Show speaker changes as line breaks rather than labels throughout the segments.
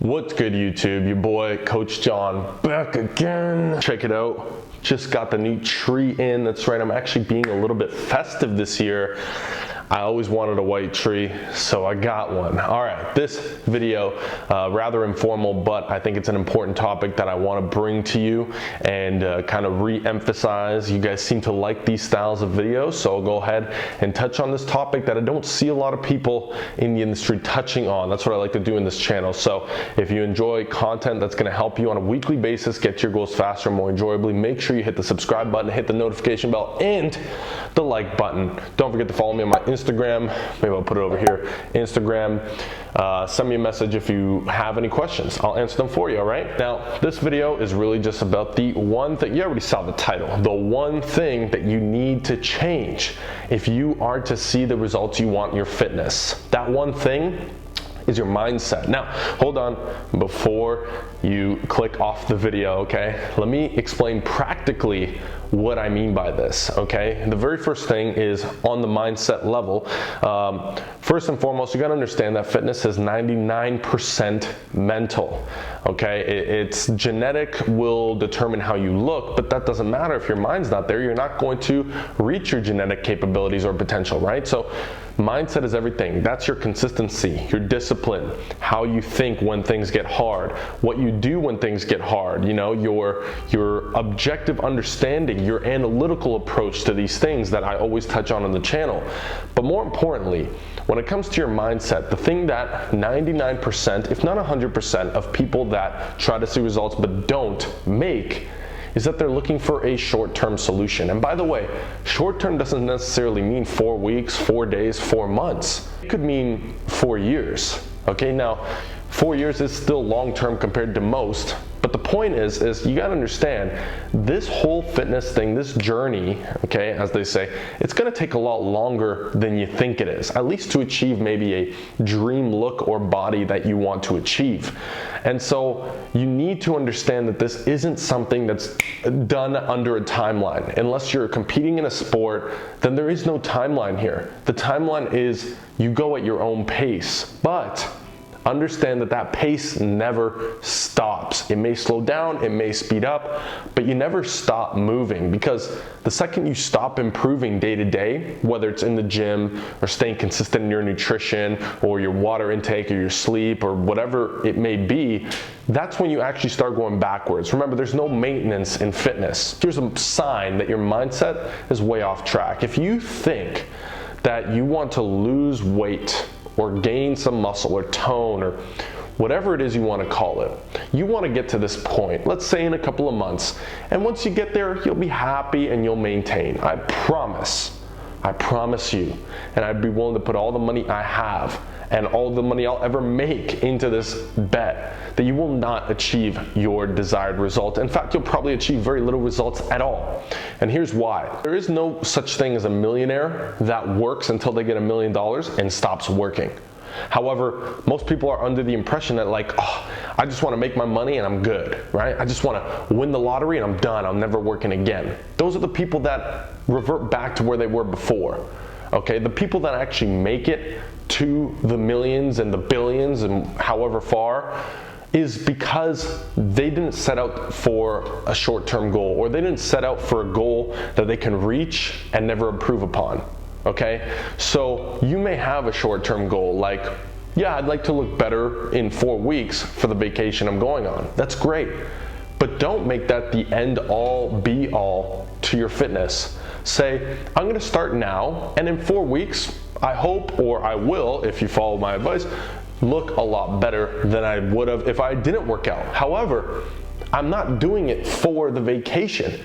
What's good, YouTube? Your boy Coach John back again. Check it out, just got the new tree in. That's right, I'm actually being a little bit festive this year. I always wanted a white tree, so I got one. All right, this video, rather informal, but I think it's an important topic that I want to bring to you and kind of re-emphasize. You guys seem to like these styles of videos, so I'll go ahead and touch on this topic that I don't see a lot of people in the industry touching on. That's what I like to do in this channel. So if you enjoy content that's going to help you on a weekly basis get to your goals faster and more enjoyably, make sure you hit the subscribe button, hit the notification bell, and the like button. Don't forget to follow me on my Instagram. Maybe I'll put it over here. Instagram. Send me a message if you have any questions. I'll answer them for you, all right? Now, this video is really just about the one thing. You already saw the title. The one thing that you need to change if you are to see the results you want in your fitness. That one thing is your mindset. Now, hold on before you click off the video, okay? Let me explain practically what I mean by this, okay? The very first thing is on the mindset level. First and foremost, you gotta understand that fitness is 99% mental, okay? It's genetic will determine how you look, but that doesn't matter if your mind's not there. You're not going to reach your genetic capabilities or potential, right? So mindset is everything. That's your consistency, your discipline, how you think when things get hard, what you do when things get hard, you know, your objective understanding, your analytical approach to these things that I always touch on the channel. But more importantly, when it comes to your mindset, the thing that 99%, if not 100% of people that try to see results but don't make is that they're looking for a short-term solution. And by the way, short-term doesn't necessarily mean 4 weeks, 4 days, 4 months. It could mean 4 years, okay? Now, 4 years is still long-term compared to most, but the point is you gotta understand, this whole fitness thing, this journey, okay, as they say, it's gonna take a lot longer than you think it is, at least to achieve maybe a dream look or body that you want to achieve. And so you need to understand that this isn't something that's done under a timeline. Unless you're competing in a sport, then there is no timeline here. The timeline is you go at your own pace, but understand that that pace never stops. It may slow down, it may speed up, but you never stop moving, because the second you stop improving day to day, whether it's in the gym or staying consistent in your nutrition or your water intake or your sleep or whatever it may be, that's when you actually start going backwards. Remember, there's no maintenance in fitness. Here's a sign that your mindset is way off track. If you think that you want to lose weight or gain some muscle or tone or whatever it is you want to call it, you want to get to this point, let's say in a couple of months, and once you get there, you'll be happy and you'll maintain. I promise you, and I'd be willing to put all the money I have and all the money I'll ever make into this bet that you will not achieve your desired result. In fact, you'll probably achieve very little results at all. And here's why. There is no such thing as a millionaire that works until they get $1 million and stops working. However, most people are under the impression that like, oh, I just want to make my money and I'm good, right? I just want to win the lottery and I'm done. I'm never working again. Those are the people that revert back to where they were before. Okay, the people that actually make it to the millions and the billions and however far is because they didn't set out for a short-term goal, or they didn't set out for a goal that they can reach and never improve upon. Okay, so you may have a short-term goal like, yeah, I'd like to look better in 4 weeks for the vacation I'm going on. That's great, but don't make that the end-all be-all to your fitness. Say, I'm gonna start now, and in 4 weeks, I hope, or I will, if you follow my advice, look a lot better than I would have if I didn't work out. However, I'm not doing it for the vacation.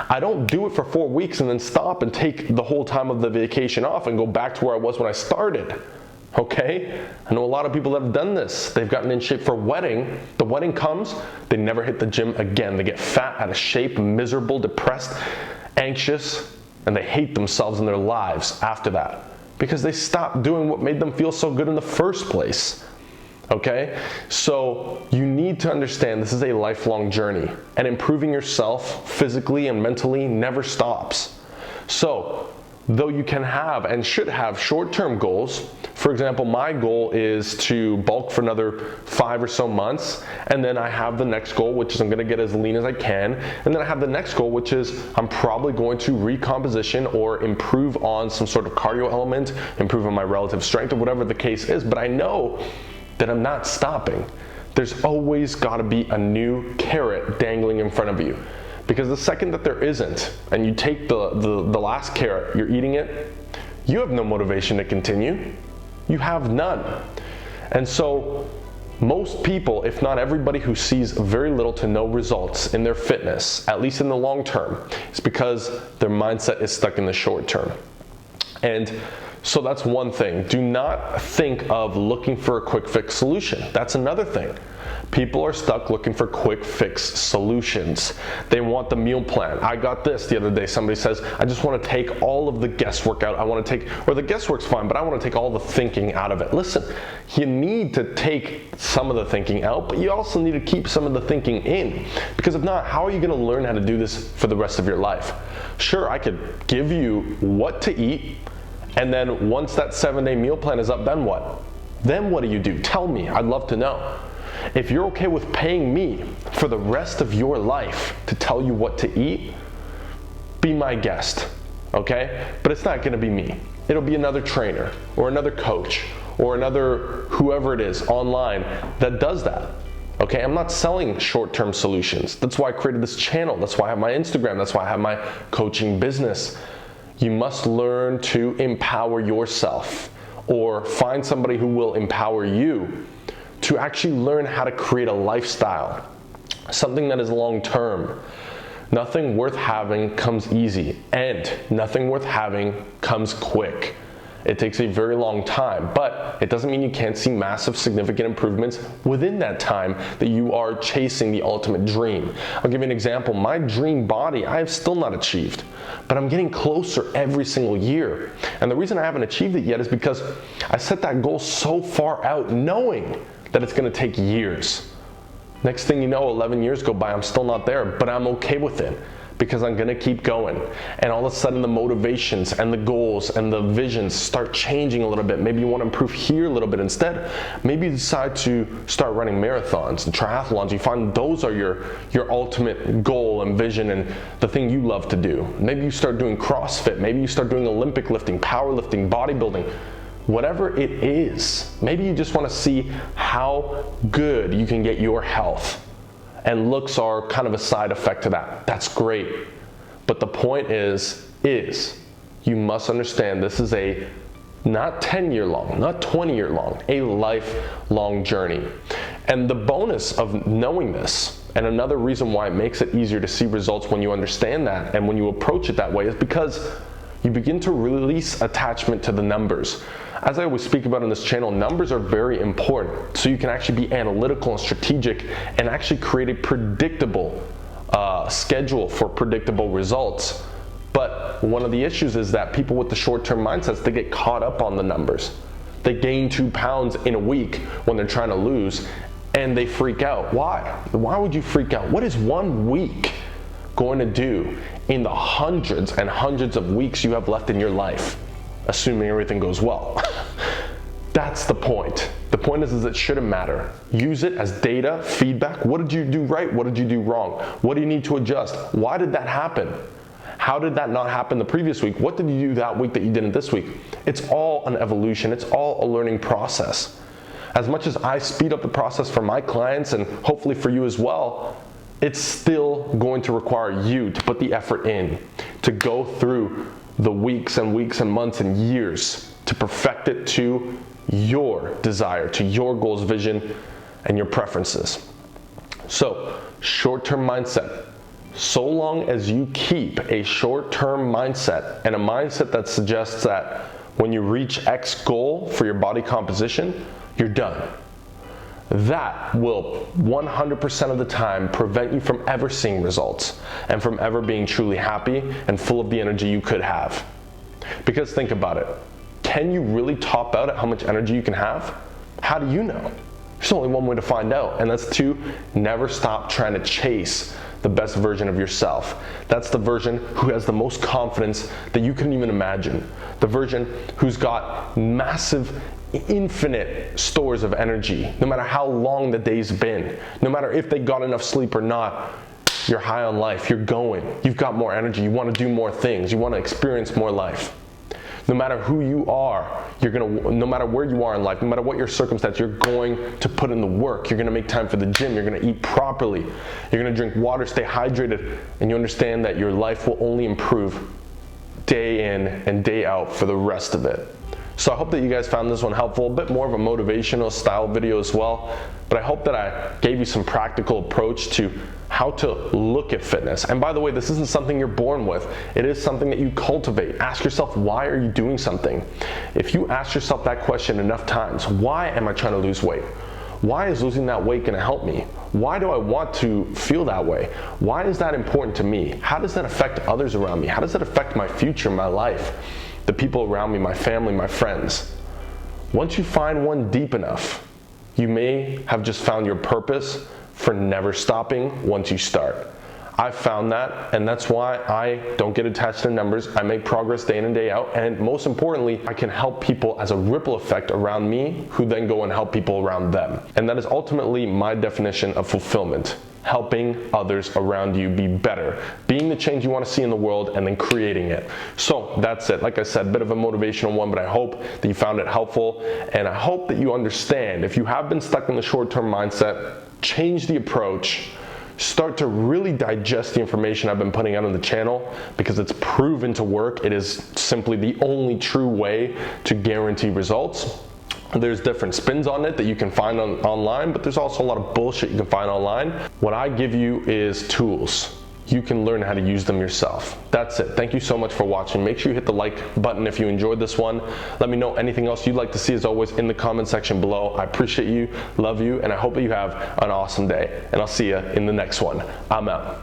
I don't do it for 4 weeks and then stop and take the whole time of the vacation off and go back to where I was when I started. Okay? I know a lot of people that have done this. They've gotten in shape for a wedding. The wedding comes, they never hit the gym again. They get fat, out of shape, miserable, depressed, anxious, and they hate themselves and their lives after that because they stopped doing what made them feel so good in the first place. Okay? So you need to understand this is a lifelong journey, and improving yourself physically and mentally never stops. So though you can have and should have short-term goals For example, my goal is to bulk for another 5 or so months, and then I have the next goal, which is I'm gonna get as lean as I can, and then I have the next goal, which is I'm probably going to recomposition or improve on some sort of cardio element, improve on my relative strength, or whatever the case is, but I know that I'm not stopping. There's always gotta be a new carrot dangling in front of you. Because the second that there isn't, and you take the last carrot, you're eating it, you have no motivation to continue. You have none. And so most people, if not everybody who sees very little to no results in their fitness, at least in the long term, is because their mindset is stuck in the short term. And so that's one thing. Do not think of looking for a quick fix solution. That's another thing. People are stuck looking for quick fix solutions. They want the meal plan. I got this the other day. Somebody says, I just want to take all of the guesswork out. I want to take, or the guesswork's fine, but I want to take all the thinking out of it. Listen, you need to take some of the thinking out, but you also need to keep some of the thinking in. Because if not, how are you going to learn how to do this for the rest of your life? Sure, I could give you what to eat, and then once that 7-day meal plan is up, then what? Then what do you do? Tell me, I'd love to know. If you're okay with paying me for the rest of your life to tell you what to eat, be my guest, okay? But it's not gonna be me. It'll be another trainer or another coach or another whoever it is online that does that, okay? I'm not selling short-term solutions. That's why I created this channel. That's why I have my Instagram. That's why I have my coaching business. You must learn to empower yourself or find somebody who will empower you to actually learn how to create a lifestyle, something that is long-term. Nothing worth having comes easy, and nothing worth having comes quick. It takes a very long time, but it doesn't mean you can't see massive, significant improvements within that time that you are chasing the ultimate dream. I'll give you an example. My dream body, I have still not achieved, but I'm getting closer every single year. And the reason I haven't achieved it yet is because I set that goal so far out knowing that it's gonna take years. Next thing you know, 11 years go by, I'm still not there, but I'm okay with it because I'm gonna keep going. And all of a sudden the motivations and the goals and the visions start changing a little bit. Maybe you wanna improve here a little bit instead. Maybe you decide to start running marathons and triathlons. You find those are your ultimate goal and vision and the thing you love to do. Maybe you start doing CrossFit. Maybe you start doing Olympic lifting, powerlifting, bodybuilding. Whatever it is, maybe you just want to see how good you can get your health, and looks are kind of a side effect to that. That's great, but the point is you must understand this is a not 10-year long, not 20-year long, a lifelong journey. And the bonus of knowing this, and another reason why it makes it easier to see results when you understand that and when you approach it that way, is because you begin to release attachment to the numbers. As I always speak about on this channel, numbers are very important. So you can actually be analytical and strategic and actually create a predictable schedule for predictable results. But one of the issues is that people with the short-term mindsets, they get caught up on the numbers. They gain 2 pounds in a week when they're trying to lose, and they freak out. Why? Why would you freak out? What is 1 week going to do in the hundreds and hundreds of weeks you have left in your life, assuming everything goes well? That's the point. The point is it shouldn't matter. Use it as data, feedback. What did you do right? What did you do wrong? What do you need to adjust? Why did that happen? How did that not happen the previous week? What did you do that week that you didn't this week? It's all an evolution. It's all a learning process. As much as I speed up the process for my clients and hopefully for you as well, it's still going to require you to put the effort in, to go through the weeks and weeks and months and years to perfect it to your desire, to your goals, vision, and your preferences. So, short-term mindset. So long as you keep a short-term mindset and a mindset that suggests that when you reach X goal for your body composition, you're done. That will 100% of the time prevent you from ever seeing results and from ever being truly happy and full of the energy you could have. Because think about it. Can you really top out at how much energy you can have? How do you know? There's only one way to find out, and that's to never stop trying to chase the best version of yourself. That's the version who has the most confidence that you couldn't even imagine. The version who's got massive infinite stores of energy, no matter how long the day's been, no matter if they got enough sleep or not. You're high on life, you're going, you've got more energy, you want to do more things, you want to experience more life. No matter who you are, no matter where you are in life, no matter what your circumstance, you're going to put in the work. You're going to make time for the gym. You're going to eat properly. You're going to drink water, stay hydrated, and you understand that your life will only improve day in and day out for the rest of it. So I hope that you guys found this one helpful, a bit more of a motivational style video as well, but I hope that I gave you some practical approach to how to look at fitness. And by the way, this isn't something you're born with. It is something that you cultivate. Ask yourself, why are you doing something? If you ask yourself that question enough times, why am I trying to lose weight? Why is losing that weight going to help me? Why do I want to feel that way? Why is that important to me? How does that affect others around me? How does that affect my future, my life, the people around me, my family, my friends? Once you find one deep enough, you may have just found your purpose for never stopping once you start. I've found that, and that's why I don't get attached to numbers. I make progress day in and day out, and most importantly, I can help people as a ripple effect around me, who then go and help people around them. And that is ultimately my definition of fulfillment: helping others around you be better, being the change you want to see in the world, and then creating it. So that's it. Like I said, a bit of a motivational one, but I hope that you found it helpful, and I hope that you understand, if you have been stuck in the short-term mindset, change the approach. Start to really digest the information I've been putting out on the channel, because it's proven to work. It is simply the only true way to guarantee results. There's different spins on it that you can find online, but there's also a lot of bullshit you can find online. What I give you is tools. You can learn how to use them yourself. That's it. Thank you so much for watching. Make sure you hit the like button if you enjoyed this one. Let me know anything else you'd like to see, as always, in the comment section below. I appreciate you, love you, and I hope that you have an awesome day. And I'll see you in the next one. I'm out.